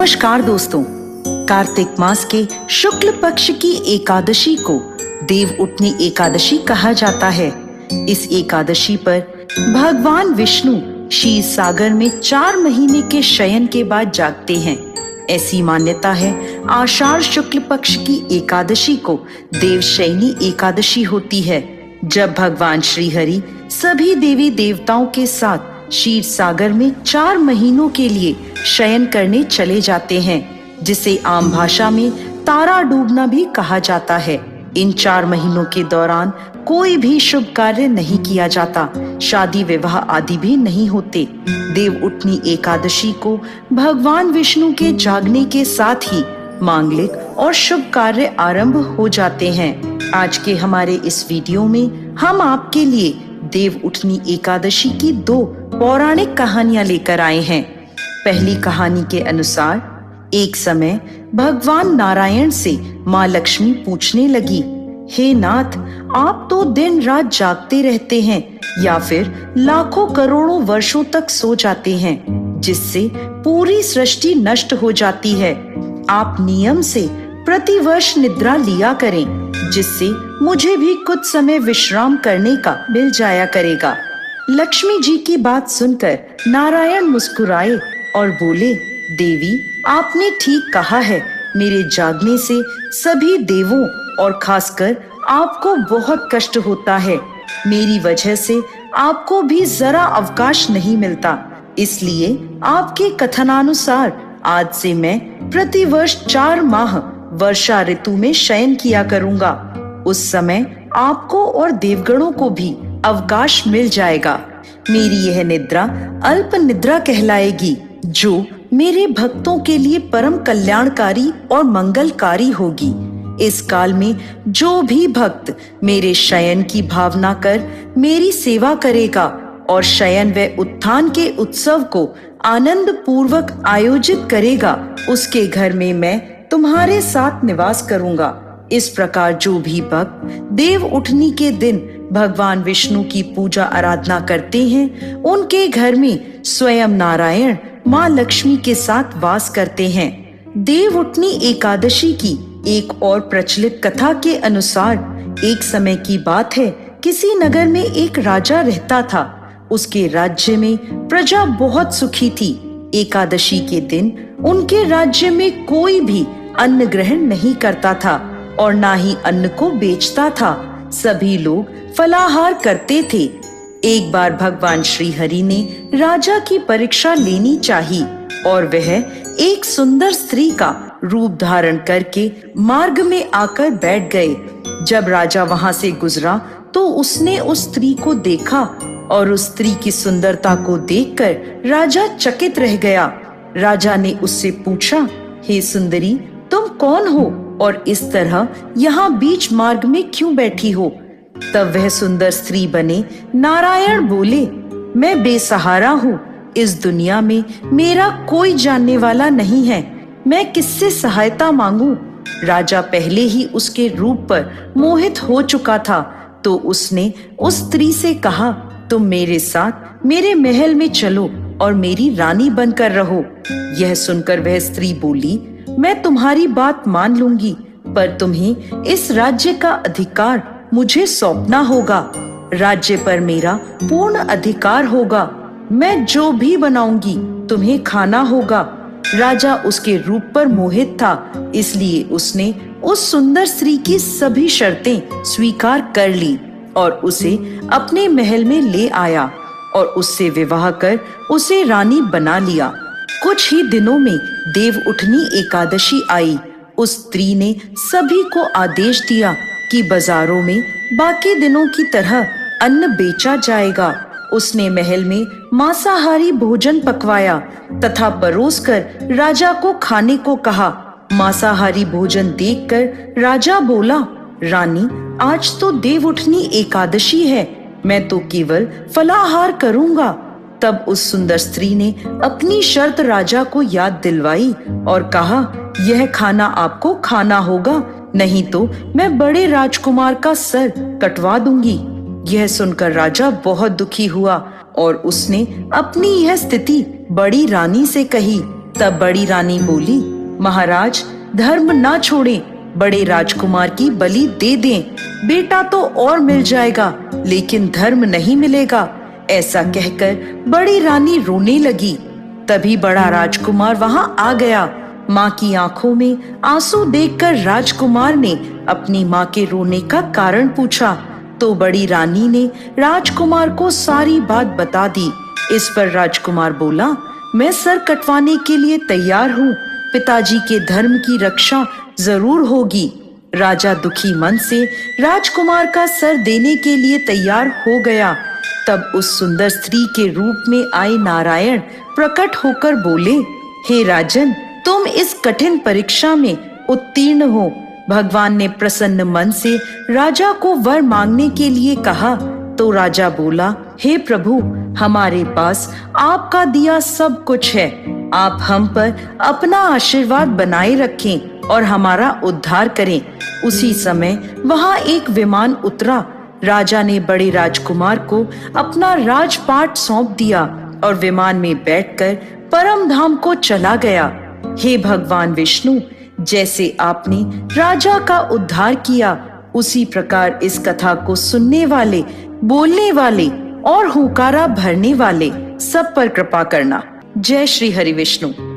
नमस्कार दोस्तों, कार्तिक मास के शुक्ल पक्ष की एकादशी को देव उठनी एकादशी कहा जाता है। इस एकादशी पर भगवान विष्णु क्षीर सागर में 4 महीने के शयन के बाद जागते हैं। ऐसी मान्यता है आषाढ़ शुक्ल पक्ष की एकादशी को देवशयनी एकादशी होती है, जब भगवान श्री हरि सभी देवी देवताओं के साथ क्षीर सागर में 4 महीनों के लिए शयन करने चले जाते हैं, जिसे आम भाषा में तारा डूबना भी कहा जाता है। इन 4 महीनों के दौरान कोई भी शुभ कार्य नहीं किया जाता, शादी विवाह आदि भी नहीं होते। देव उठनी एकादशी को भगवान विष्णु के जागने के साथ ही मांगलिक और शुभ कार्य आरंभ हो जाते हैं। आज के हमारे इस वीडियो में हम आपके लिए देव उठनी एकादशी की 2 पौराणिक कहानियां लेकर आए हैं। पहली कहानी के अनुसार एक समय भगवान नारायण से माँ लक्ष्मी पूछने लगी, हे नाथ, आप तो दिन रात जागते रहते हैं या फिर लाखों करोड़ों वर्षों तक सो जाते हैं, जिससे पूरी सृष्टि नष्ट हो जाती है। आप नियम से प्रतिवर्ष निद्रा लिया करें, जिससे मुझे भी कुछ समय विश्राम करने का मिल जाया करेगा। लक्ष्मी जी की बात सुनकर नारायण मुस्कुराए और बोले, देवी, आपने ठीक कहा है। मेरे जागने से सभी देवों और खासकर आपको बहुत कष्ट होता है। मेरी वजह से आपको भी जरा अवकाश नहीं मिलता, इसलिए आपके कथनानुसार आज से मैं प्रतिवर्ष 4 माह वर्षा ऋतु में शयन किया करूंगा। उस समय आपको और देवगणों को भी अवकाश मिल जाएगा। मेरी यह निद्रा अल्प निद्रा कहलाएगी, जो मेरे भक्तों के लिए परम कल्याणकारी और मंगलकारी होगी। इस काल में जो भी भक्त मेरे शयन की भावना कर मेरी सेवा करेगा और शयन व उत्थान के उत्सव को आनंद पूर्वक आयोजित करेगा, उसके घर में मैं तुम्हारे साथ निवास करूंगा। इस प्रकार जो भी भक्त देव उठनी के दिन भगवान विष्णु की पूजा आराधना करते हैं, उनके घर में स्वयं नारायण माँ लक्ष्मी के साथ वास करते हैं। देव उठनी एकादशी की एक और प्रचलित कथा के अनुसार एक समय की बात है, किसी नगर में एक राजा रहता था। उसके राज्य में प्रजा बहुत सुखी थी। एकादशी के दिन उनके राज्य में कोई भी अन्न ग्रहण नहीं करता था और ना ही अन्न को बेचता था। सभी लोग फलाहार करते थे। एक बार भगवान श्री हरि ने राजा की परीक्षा लेनी चाहिए और वह एक सुंदर स्त्री का रूप धारण करके मार्ग में आकर बैठ गए। जब राजा वहां से गुजरा तो उसने उस स्त्री को देखा और उस स्त्री की सुंदरता को देखकर राजा चकित रह गया। राजा ने उससे पूछा, हे सुंदरी, तुम कौन हो और इस तरह यहाँ बीच मार्ग में क्यों बैठी हो? तब वह सुंदर स्त्री बने नारायण बोले, मैं बेसहारा हूँ। इस दुनिया में मेरा कोई जानने वाला नहीं है, मैं किससे सहायता मांगू? राजा पहले ही उसके रूप पर मोहित हो चुका था, तो उसने उस स्त्री से कहा, तुम मेरे साथ मेरे महल में चलो और मेरी रानी बनकर रहो। यह सुनकर वह स्त्री बोली, मैं तुम्हारी बात मान लूंगी, पर तुम्हें इस राज्य का अधिकार मुझे सौंपना होगा। राज्य पर मेरा पूर्ण अधिकार होगा। मैं जो भी बनाऊंगी तुम्हें खाना होगा। राजा उसके रूप पर मोहित था, इसलिए उसने उस सुंदर स्त्री की सभी शर्तें स्वीकार कर ली और उसे अपने महल में ले आया और उससे विवाह कर उसे रानी बना लिया। कुछ ही दिनों में देव उठनी एकादशी आई। उस स्त्री ने सभी को आदेश दिया कि बाजारों में बाकी दिनों की तरह अन्न बेचा जाएगा। उसने महल में मांसाहारी भोजन पकवाया तथा परोसकर राजा को खाने को कहा। मांसाहारी भोजन देखकर राजा बोला, रानी, आज तो देव उठनी एकादशी है, मैं तो केवल फलाहार करूंगा। तब उस सुंदर स्त्री ने अपनी शर्त राजा को याद दिलवाई और कहा, यह खाना आपको खाना होगा, नहीं तो मैं बड़े राजकुमार का सर कटवा दूंगी। यह सुनकर राजा बहुत दुखी हुआ और उसने अपनी यह स्थिति बड़ी रानी से कही। तब बड़ी रानी बोली, महाराज धर्म ना छोड़ें, बड़े राजकुमार की बलि दे दें। बेटा तो और मिल जाएगा, लेकिन धर्म नहीं मिलेगा। ऐसा कहकर बड़ी रानी रोने लगी। तभी बड़ा राजकुमार वहां आ गया। माँ की आंखों में आंसू देखकर राजकुमार ने अपनी माँ के रोने का कारण पूछा, तो बड़ी रानी ने राजकुमार को सारी बात बता दी। इस पर राजकुमार बोला, मैं सर कटवाने के लिए तैयार हूँ, पिताजी के धर्म की रक्षा जरूर होगी। राजा दुखी मन से राजकुमार का सर देने के लिए तैयार हो गया। तब उस सुंदर स्त्री के रूप में आए नारायण प्रकट होकर बोले, हे राजन, तुम इस कठिन परीक्षा में उत्तीर्ण हो। भगवान ने प्रसन्न मन से राजा को वर मांगने के लिए कहा। तो राजा बोला, हे प्रभु, हमारे पास आपका दिया सब कुछ है। आप हम पर अपना आशीर्वाद बनाए रखें और हमारा उद्धार करें। उसी समय वहां एक विमान उतरा। राजा ने बड़े राजकुमार को अपना राजपाट सौंप दिया और विमान में बैठकर परम धाम को चला गया। हे भगवान विष्णु, जैसे आपने राजा का उद्धार किया, उसी प्रकार इस कथा को सुनने वाले, बोलने वाले और हुंकारा भरने वाले सब पर कृपा करना। जय श्री हरि विष्णु।